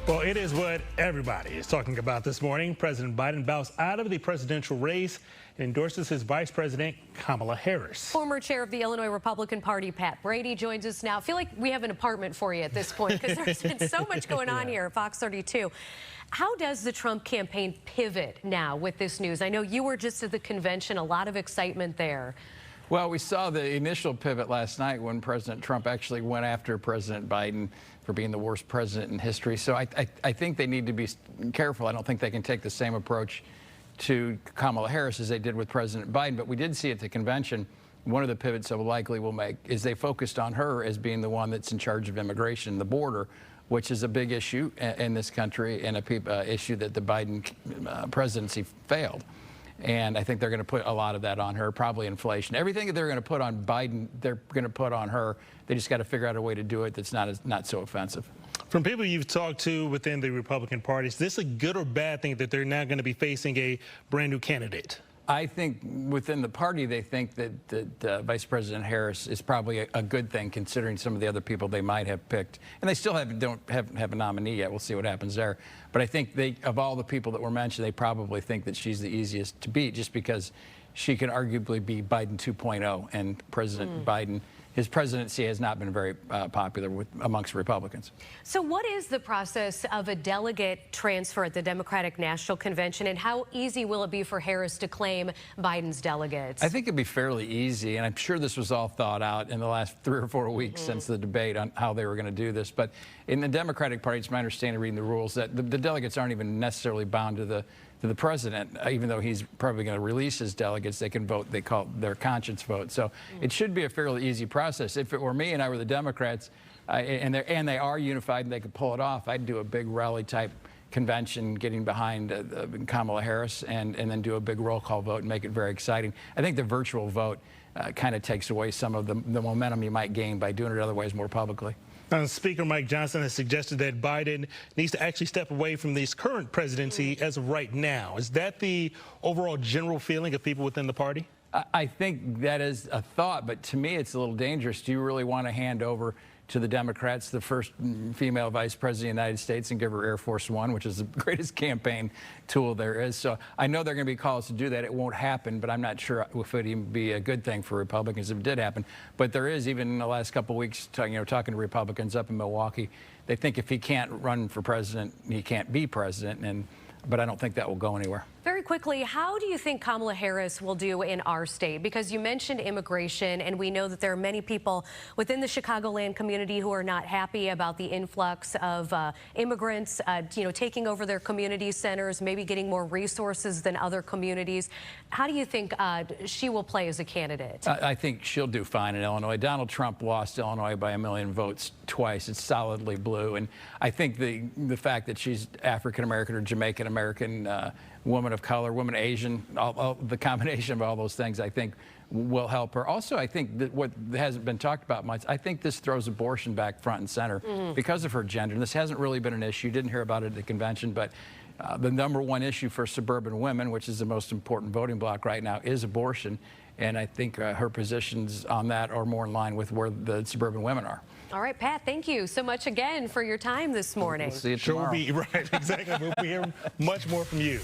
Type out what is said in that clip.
Well, it is what everybody is talking about this morning. President Biden bows out of the presidential race and endorses his Vice President, Kamala Harris. Former chair of the Illinois Republican Party, Pat Brady, joins us now. I feel like we have an apartment for you at this point because there's been so much going on here at Fox 32. How does the Trump campaign pivot now with this news? I know you were just at the convention, a lot of excitement there. Well, we saw the initial pivot last night when President Trump actually went after President Biden for being the worst president in history. So I think they need to be careful. I don't think they can take the same approach to Kamala Harris as they did with President Biden. But we did see at the convention, one of the pivots that likely will make is they focused on her as being the one that's in charge of immigration, the border, which is a big issue in this country and a issue that the Biden presidency failed. And I think they're going to put a lot of that on her, probably inflation. Everything that they're going to put on Biden, they're going to put on her. They just got to figure out a way to do it that's not so offensive. From people you've talked to within the Republican Party, is this a good or bad thing that they're now going to be facing a brand new candidate? I think within the party, they think that Vice President Harris is probably a good thing, considering some of the other people they might have picked. And they still don't have a nominee yet. We'll see what happens there. But I think of all the people that were mentioned, they probably think that she's the easiest to beat just because she can arguably be Biden 2.0. And President Biden, his presidency has not been very popular amongst Republicans. So what is the process of a delegate transfer at the Democratic National Convention, and how easy will it be for Harris to claim Biden's delegates? I think it'd be fairly easy, and I'm sure this was all thought out in the last 3 or 4 weeks since the debate on how they were going to do this. But in the Democratic Party, it's my understanding reading the rules that the delegates aren't even necessarily bound to the president, even though he's probably going to release his delegates. They can vote, they call it their conscience vote. So it should be a fairly easy process. If it were me and I were the Democrats, and they are unified and they could pull it off, I'd do a big rally type convention getting behind Kamala Harris and then do a big roll call vote and make it very exciting. I think the virtual vote kind of takes away some of the momentum you might gain by doing it otherwise more publicly. Speaker Mike Johnson has suggested that Biden needs to actually step away from this current presidency as of right now. Is that the overall general feeling of people within the party? I think that is a thought, but to me it's a little dangerous. Do you really want to hand over to the Democrats the first female vice president of the United States and give her Air Force One, which is the greatest campaign tool there is? So I know there are going to be calls to do that. It won't happen, but I'm not sure if it would even be a good thing for Republicans if it did happen. But there is, even in the last couple of weeks, talking to Republicans up in Milwaukee, they think if he can't run for president, he can't be president. But I don't think that will go anywhere. Very quickly, how do you think Kamala Harris will do in our state? Because you mentioned immigration, and we know that there are many people within the Chicagoland community who are not happy about the influx of immigrants, taking over their community centers, maybe getting more resources than other communities. How do you think she will play as a candidate? I think she'll do fine in Illinois. Donald Trump lost Illinois by 1 million votes twice. It's solidly blue. And I think the fact that she's African-American or Jamaican-American, woman of color, woman Asian, the combination of all those things, I think will help her. Also, I think that what hasn't been talked about much, I think this throws abortion back front and center because of her gender. And this hasn't really been an issue. You didn't hear about it at the convention, but the #1 issue for suburban women, which is the most important voting bloc right now, is abortion. And I think her positions on that are more in line with where the suburban women are. All right, Pat, thank you so much again for your time this morning. We'll see you tomorrow. Sure will be, right, exactly. We'll be hearing much more from you.